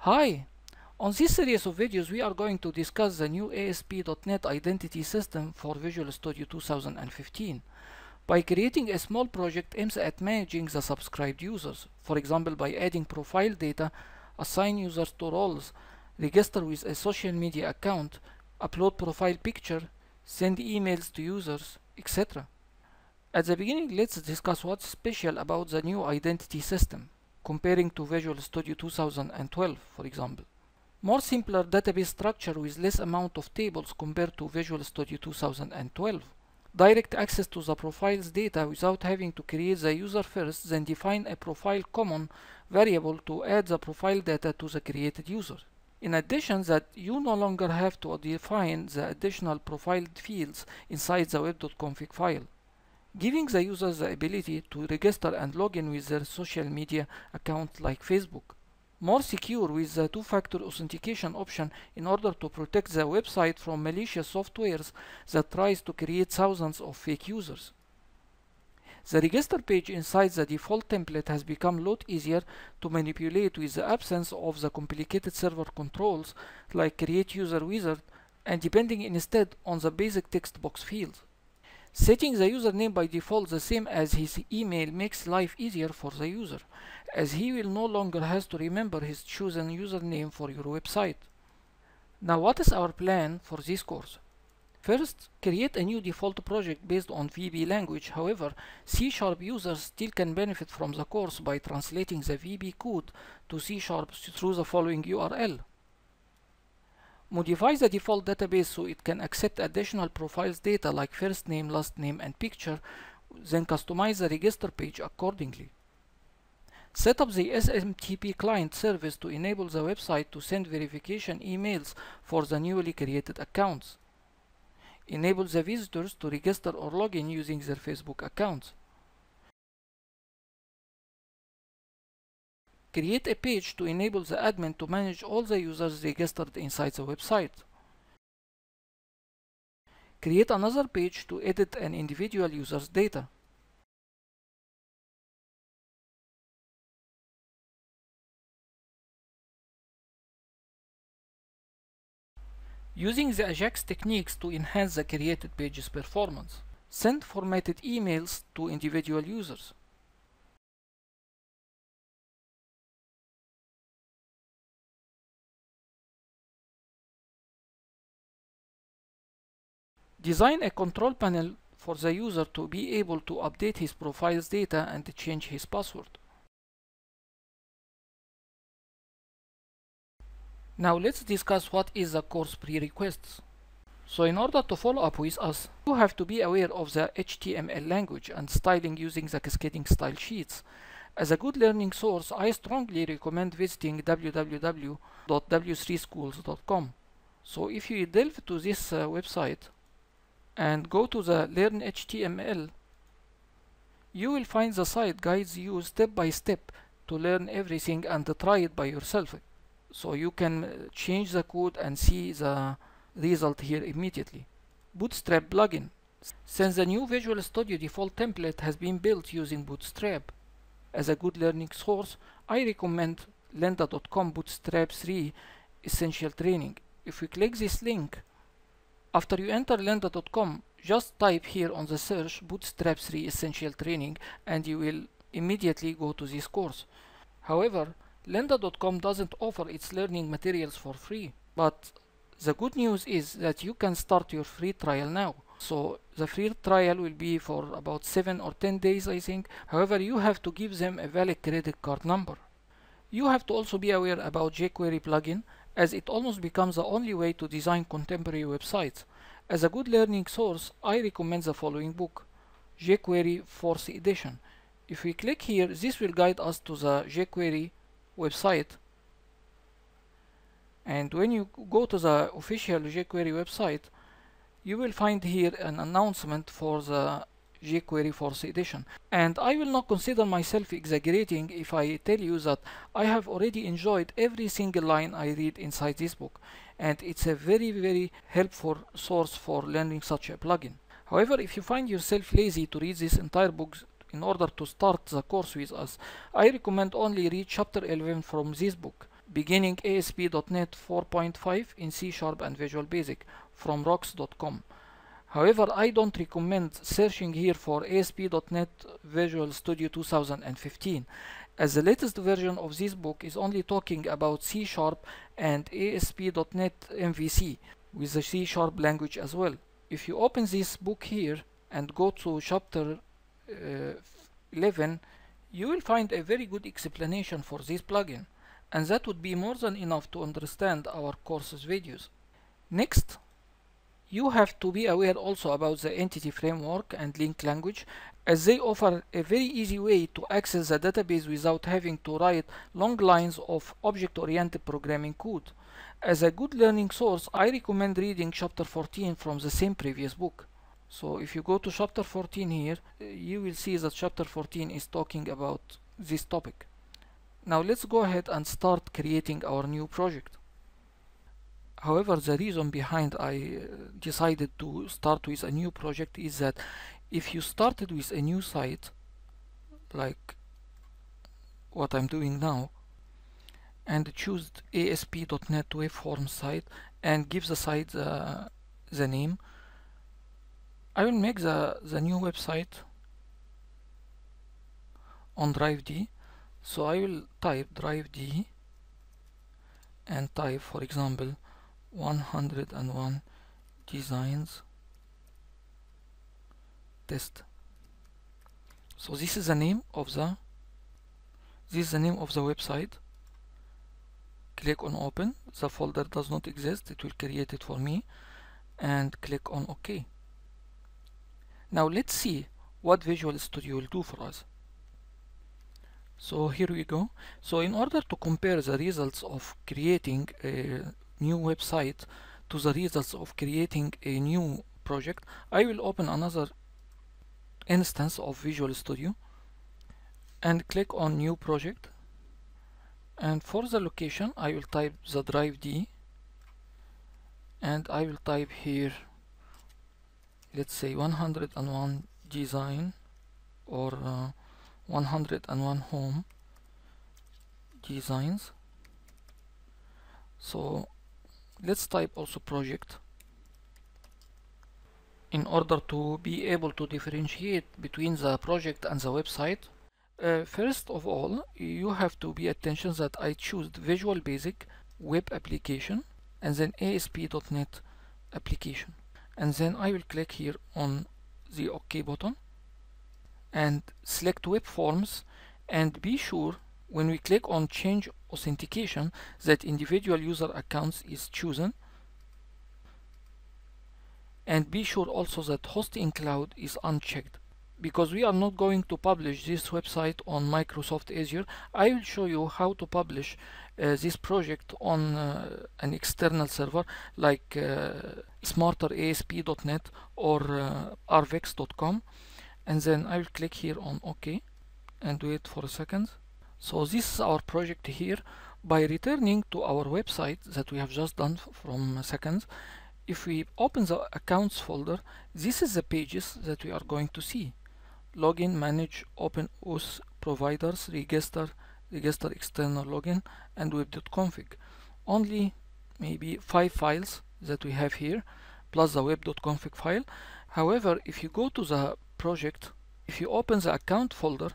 Hi! On this series of videos we are going to discuss the new ASP.NET Identity System for Visual Studio 2015. By creating a small project aims at managing the subscribed users, for example by adding profile data, assign users to roles, register with a social media account, upload profile picture, send emails to users, etc. At the beginning, let's discuss what's special about the new identity system, comparing to Visual Studio 2012, for example. More simpler database structure with less amount of tables compared to Visual Studio 2012. Direct access to the profile's data without having to create the user first, then define a profile common variable to add the profile data to the created user. In addition, that you no longer have to define the additional profile fields inside the web.config file, giving the users the ability to register and log in with their social media account like Facebook. More secure with the two-factor authentication option in order to protect the website from malicious softwares that tries to create thousands of fake users. The register page inside the default template has become a lot easier to manipulate with the absence of the complicated server controls like create user wizard and depending instead on the basic text box fields. Setting the username by default the same as his email makes life easier for the user, as he will no longer has to remember his chosen username for your website. Now what is our plan for this course? First, create a new default project based on VB language. However, C# users still can benefit from the course by translating the VB code to C# through the following URL. Modify the default database so it can accept additional profiles data like first name, last name, and picture, then customize the register page accordingly. Set up the SMTP client service to enable the website to send verification emails for the newly created accounts. Enable the visitors to register or log in using their Facebook accounts. Create a page to enable the admin to manage all the users registered inside the website. Create another page to edit an individual user's data. Using the AJAX techniques to enhance the created page's performance. Send formatted emails to individual users. Design a control panel for the user to be able to update his profile's data and change his password. Now let's discuss what is the course prerequisites. So in order to follow up with us, you have to be aware of the HTML language and styling using the cascading style sheets. As a good learning source, I strongly recommend visiting www.w3schools.com. So if you delve to this website and go to the Learn HTML, you will find the site guides you step by step to learn everything and try it by yourself. So you can change the code and see the result here immediately. Bootstrap plugin. Since the new Visual Studio default template has been built using Bootstrap, as a good learning source, I recommend lynda.com Bootstrap 3 Essential Training. If we click this link, after you enter lynda.com, just type here on the search Bootstrap 3 Essential Training and you will immediately go to this course. However, lynda.com doesn't offer its learning materials for free, but the good news is that you can start your free trial now. So the free trial will be for about 7 or 10 days, I think. However, you have to give them a valid credit card number. You have to also be aware about jQuery plugin, as it almost becomes the only way to design contemporary websites. As a good learning source, I recommend the following book, jQuery 4th edition. If we click here, this will guide us to the jQuery website, and when you go to the official jQuery website, you will find here an announcement for the jQuery 4th edition. And I will not consider myself exaggerating if I tell you that I have already enjoyed every single line I read inside this book, and it's a very helpful source for learning such a plugin. However, if you find yourself lazy to read this entire book in order to start the course with us, I recommend only read chapter 11 from this book. beginning ASP.NET 4.5 in C# and Visual Basic from rocks.com. However, I don't recommend searching here for ASP.NET Visual Studio 2015, as the latest version of this book is only talking about C# and ASP.NET MVC with the C# language as well. If you open this book here and go to chapter 11, you will find a very good explanation for this plugin, and that would be more than enough to understand our course's videos. Next, you have to be aware also about the Entity Framework and Link language, as they offer a very easy way to access the database without having to write long lines of object-oriented programming code. As a good learning source, I recommend reading chapter 14 from the same previous book. So if you go to chapter 14 here, you will see that chapter 14 is talking about this topic. Now let's go ahead and start creating our new project. However, the reason behind I decided to start with a new project is that if you started with a new site, like what I'm doing now, and choose ASP.NET Web Forms site and give the site the name, I will make the new website on Drive D. So I will type Drive D and type, for example, 101 designs test. So this is the name of the website. Click on open. The folder does not exist, it will create it for me, and click on OK. Now let's see what Visual Studio will do for us. So here we go. So in order to compare the results of creating a new website to the results of creating a new project, I will open another instance of Visual Studio and click on New Project, and for the location I will type the Drive D, and I will type here, let's say 101 design or 101 home designs. So let's type also project in order to be able to differentiate between the project and the website. First of all, you have to be attention that I choose Visual Basic Web Application and then ASP.NET Application, and then I will click here on the OK button and select Web Forms, and be sure when we click on Change Authentication that individual user accounts is chosen, and be sure also that Host in Cloud is unchecked, because we are not going to publish this website on Microsoft Azure. I will show you how to publish this project on an external server like smarterasp.net or arvex.com, and then I will click here on OK and wait for a second. So this is our project here. By returning to our website that we have just done from seconds, if we open the accounts folder, this is the pages that we are going to see: login, manage, open OS, providers, register external login, and web.config. Only maybe 5 files that we have here, plus the web.config file. However, if you go to the project, if you open the account folder,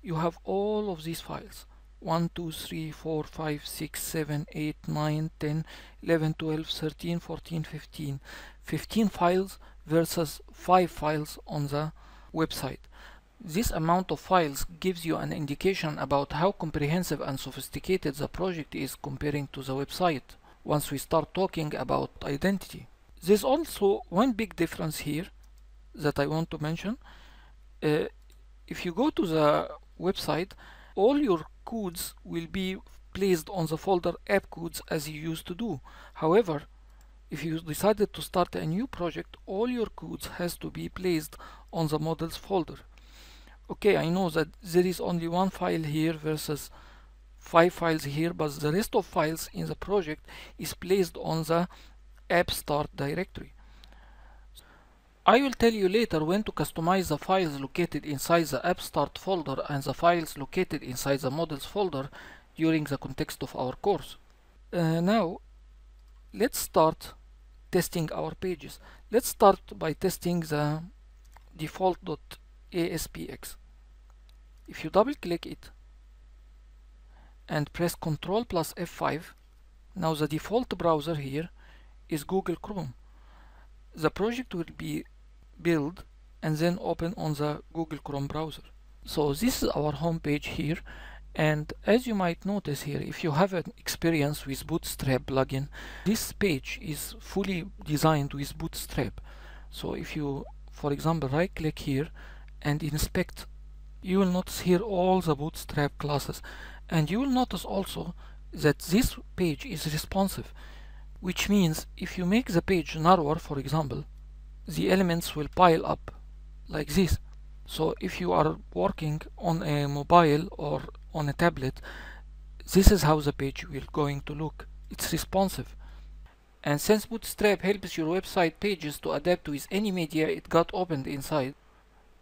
you have all of these files: 1, 2, 3, 4, 5, 6, 7, 8, 9, 10, 11, 12, 13, 14, 15. 15 files versus 5 files on the website. This amount of files gives you an indication about how comprehensive and sophisticated the project is comparing to the website once we start talking about identity. There's also one big difference here that I want to mention. If you go to the website, all your codes will be placed on the folder app codes as you used to do. However, if you decided to start a new project, all your codes has to be placed on the models folder. Okay, I know that there is only 1 file here versus 5 files here, but the rest of files in the project is placed on the app start directory. I will tell you later when to customize the files located inside the app start folder and the files located inside the models folder during the context of our course. Now let's start testing our pages. Let's start by testing the default.aspx. If you double click it and press Ctrl plus F5, now the default browser here is Google Chrome. The project will be built and then open on the Google Chrome browser. So this is our home page here, and as you might notice here, if you have an experience with Bootstrap plugin, this page is fully designed with Bootstrap. So if you, for example, right click here and inspect, you will notice here all the Bootstrap classes, and you will notice also that this page is responsive, which means if you make the page narrower, for example, the elements will pile up like this. So if you are working on a mobile or on a tablet, this is how the page will going to look. It's responsive. And since Bootstrap helps your website pages to adapt with any media it got opened inside,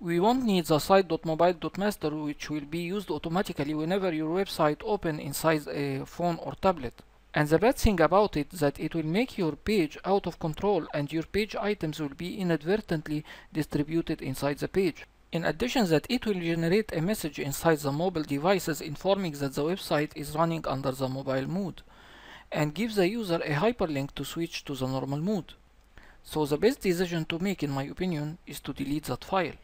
we won't need the site.mobile.master, which will be used automatically whenever your website open inside a phone or tablet. And the bad thing about it that it will make your page out of control and your page items will be inadvertently distributed inside the page. In addition, that it will generate a message inside the mobile devices informing that the website is running under the mobile mode, and gives the user a hyperlink to switch to the normal mode. So the best decision to make, in my opinion, is to delete that file.